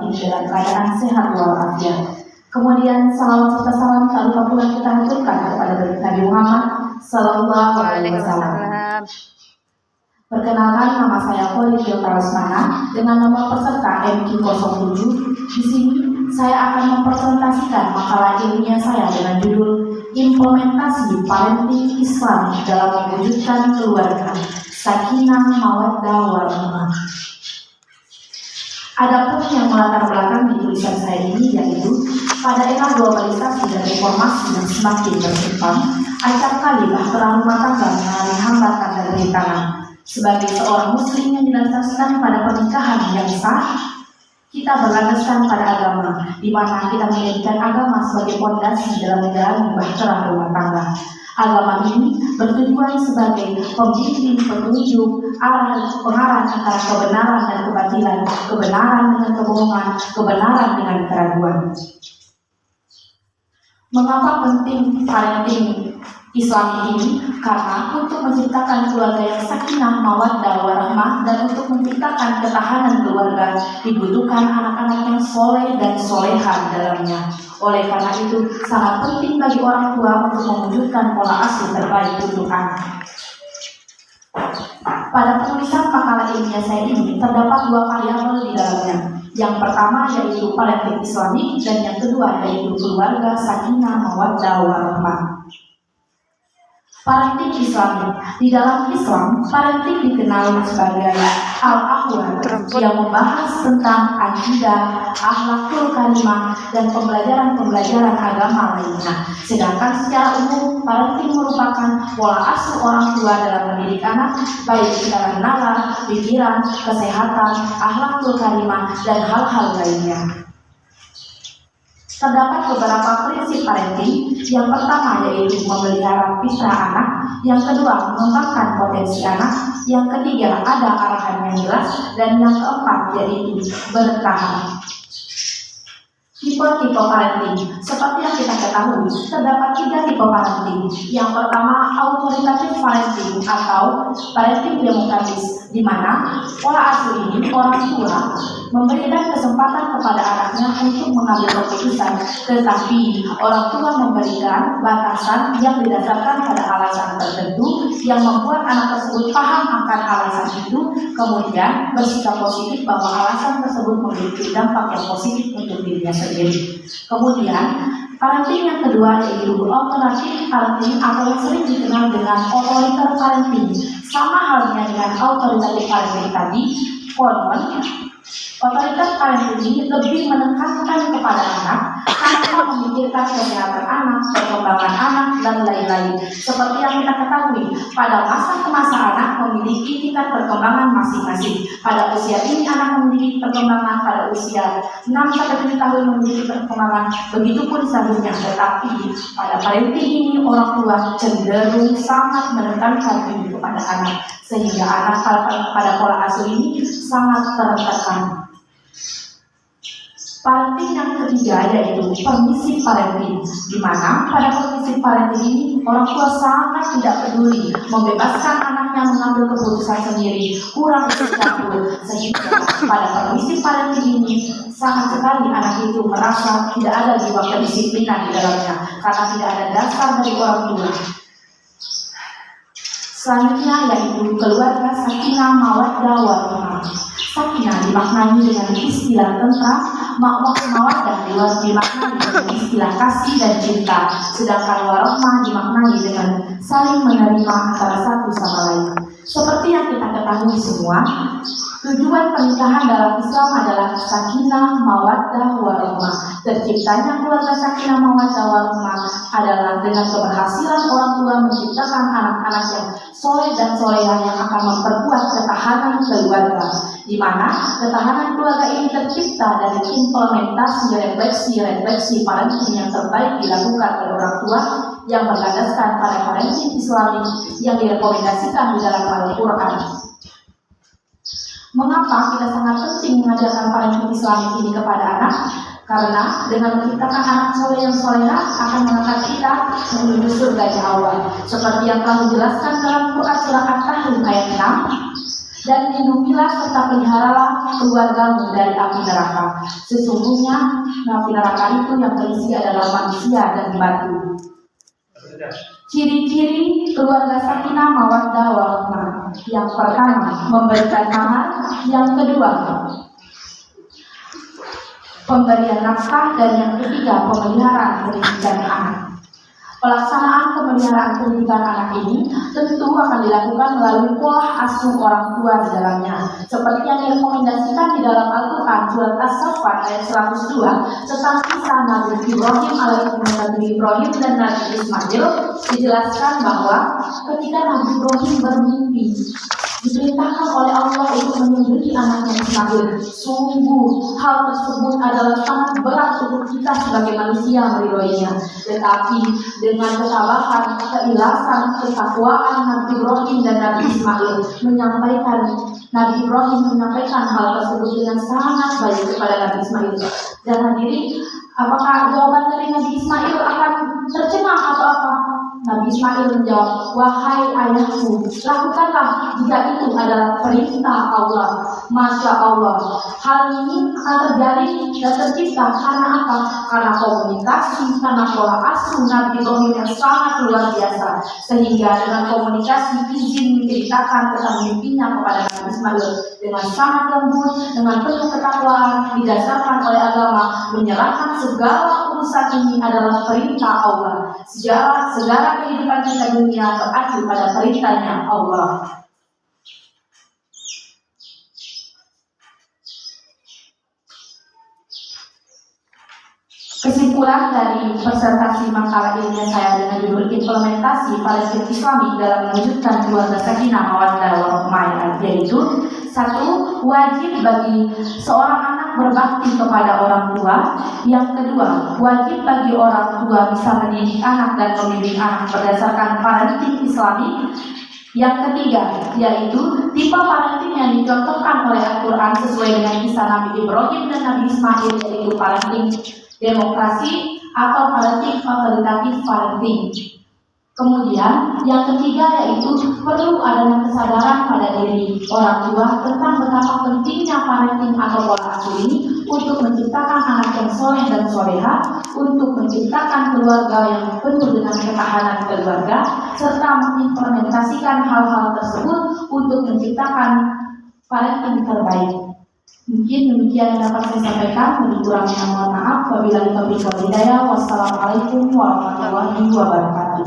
ini dalam keadaan sehat walafiat. Kemudian salawat serta salam tak lupa pula kita haturkan kepada Nabi Muhammad Sallallahu Alaihi Wasallam. Perkenalkan, nama saya Khalid Rasmana dengan nomor peserta MQ07. Di sini saya akan mempresentasikan makalah ilmiah saya dengan judul Implementasi Parenting Islam dalam Mewujudkan Keluarga, Sakinah, Mawaddah, Warahmah. Adapun yang melatar belakang di tulisan saya ini yaitu pada era globalisasi dan reformasi yang semakin berkembang, acap kali bahtera rumah tangga mengalami hambatan dan rintangan. Sebagai seorang muslim yang didasarkan pada pernikahan yang sah, kita berlandaskan pada agama, di mana kita menjadikan agama sebagai fondasi dalam menjalani bahtera rumah tangga. Agama ini bertujuan sebagai pembimbing, petunjuk, pengarah antara kebenaran dan kebatilan, kebenaran dengan kebohongan, kebenaran dengan keraguan. Mengapa penting parenting Islam ini? Karena untuk menciptakan keluarga yang sakinah, mawaddah, warahmah, dan untuk menciptakan ketahanan keluarga dibutuhkan anak-anak yang soleh dan soleha dalamnya. Oleh karena itu, sangat penting bagi orang tua untuk mewujudkan pola asuh terbaik untuk anak. Pada penulisan makalah ilmiah saya ini terdapat dua variabel di dalamnya. Yang pertama yaitu parenting Islamik dan yang kedua yaitu keluarga sakinah, mawaddah, warahmah. Parenting Islamik. Di dalam Islam, parenting dikenal sebagai al-akhwat yang membahas tentang akidah, akhlakul karimah, dan pembelajaran-pembelajaran agama lainnya. Sedangkan secara umum, parenting merupakan pola asuh orang tua dalam mendidik anak, baik secara nalar, pikiran, kesehatan, akhlakul karimah, dan hal-hal lainnya. Terdapat beberapa prinsip parenting. Yang pertama yaitu memelihara fitrah anak, yang kedua mengembangkan potensi anak, yang ketiga ada arahan yang jelas, dan yang keempat yaitu bertahan. Tipe-tipe parenting. Seperti yang kita ketahui, terdapat 3 tipe parenting. Yang pertama, autoritatif parenting atau parenting demokratis, di mana pola asuh ini orang tua memberikan kesempatan kepada anaknya untuk mengambil keputusan, tetapi orang tua memberikan batasan yang didasarkan pada alasan tertentu yang membuat anak tersebut paham akan alasan itu, kemudian bersikap positif bahwa alasan tersebut memiliki dampak yang positif untuk dirinya sendiri. Kemudian parenting yang kedua yaitu alternatif parenting atau yang sering dikenal dengan otoriter parenting. Sama halnya dengan autoritatif parenting tadi, konon otoritas parenting ini lebih menekankan kepada anak tanpa memikirkan kesehatan anak, perkembangan anak, dan lain-lain. Seperti yang kita ketahui, pada masa ke masa anak memiliki tingkat perkembangan masing-masing. Pada usia ini anak memiliki perkembangan, pada usia 6-7 tahun memiliki perkembangan, begitupun selanjutnya. Tetapi pada parenting ini orang tua cenderung sangat menekankan ini kepada anak, sehingga anak pada pola asuh ini sangat tertekan. Parenting yang ketiga yaitu permisif parenting, di mana pada permisif parenting ini orang tua sangat tidak peduli, membebaskan anaknya mengambil keputusan sendiri, kurang ikut-campur, sehingga pada permisif parenting ini sangat sekali anak itu merasa tidak ada jiwa kedisiplinan di dalamnya karena tidak ada dasar dari orang tua. Selanjutnya yaitu keluarga sakinah, mawaddah, warahmah. Sakinah dimaknai dengan istilah tentram, mawaddah dimaknai dengan istilah kasih dan cinta, sedangkan warahmah dimaknai dengan saling menerima antara satu sama lain. Seperti yang kita ketahui semua, tujuan pernikahan dalam Islam adalah sakinah, mawaddah, warahmah. Terciptanya keluarga sakinah, mawaddah, warahmah adalah dengan keberhasilan orang tua menciptakan anak-anak yang soleh dan solehah yang akan memperkuat ketahanan keluarga, di mana ketahanan keluarga ini tercipta dari implementasi refleksi parenting yang terbaik dilakukan oleh orang tua yang berlandaskan pada parenting Islami yang direkomendasikan di dalam Al-Quran. Mengapa kita sangat penting mengajarkan parenting Islami ini kepada anak? Karena dengan menciptakan anak soleh yang solehah akan mengangkat kita menuju surga awal. Seperti yang telah dijelaskan dalam Quran surah At-Tahrim ayat 6. Dan lindungilah serta peliharalah keluargamu dari api neraka. Sesungguhnya api neraka itu yang berisi adalah manusia dan batu. Ciri-ciri keluarga sakinah mawaddah warahmah. Yang pertama, memberikan mahar. Yang kedua, pemberian nafkah. Dan yang ketiga, pemeliharaan pendidikan anak. Pelaksanaan pemeliharaan pendidikan anak ini tentu akan dilakukan melalui pola asuh orang tua di dalamnya, seperti yang direkomendasikan di dalam Al-Quran surat As-Saffat ayat 102 tentang kisah Nabi Ibrahim dan Nabi Ismail. Dijelaskan bahwa ketika Nabi Ibrahim bermimpi, diperintahkan oleh Allah untuk menyembelih anaknya Ismail. Sungguh hal tersebut adalah sangat berat untuk kita sebagai manusia meridhoinya. Tetapi dengan ketabahan, keikhlasan, ketakwaan Nabi Ibrahim dan Nabi Ismail Nabi Ibrahim menyampaikan hal tersebut dengan sangat baik kepada Nabi Ismail. Dan hadirin, apakah jawaban dari Nabi Ismail akan tercengang atau apa? Nabi Ismail menjawab, wahai ayahku, lakukanlah jika itu adalah perintah Allah. Masya Allah, hal ini akan terjadi dan tercipta karena apa? Karena komunikasi, karena pola asuh Nabi Ibrahim yang sangat luar biasa. Sehingga dengan komunikasi izin menceritakan tentang mimpinya kepada Nabi Ismail dengan sangat lembut, dengan penuh ketakwaan, didasarkan oleh agama, menyerahkan segala urusan ini adalah perintah Allah. Segala kehidupan kita dunia beracu pada perintahnya Allah. Kesimpulan dari presentasi makalah ilmiah saya dengan judul implementasi Palestina Islami dalam mewujudkan keluarga sakinah mawaddah warahmah, yaitu 1. Wajib bagi seorang anak berbakti kepada orang tua. Yang kedua, wajib bagi orang tua bisa mendidik anak dan membimbing anak berdasarkan parenting Islami. Yang ketiga, yaitu tipe parenting yang dicontohkan oleh Al-Quran sesuai dengan kisah Nabi Ibrahim dan Nabi Ismail, yaitu parenting demokrasi atau parenting fakultatif parenting. Kemudian yang ketiga yaitu perlu adanya kesadaran pada diri orang tua tentang betapa pentingnya parenting atau pola asuh ini untuk menciptakan anak yang soleh dan soleha, untuk menciptakan keluarga yang penuh dengan ketahanan keluarga, serta mengimplementasikan hal-hal tersebut untuk menciptakan parenting terbaik. Mungkin demikian yang dapat saya sampaikan. Lebih kurangnya mohon maaf. Wabillahi taufiq wal hidayah. Wassalamualaikum warahmatullahi wabarakatuh.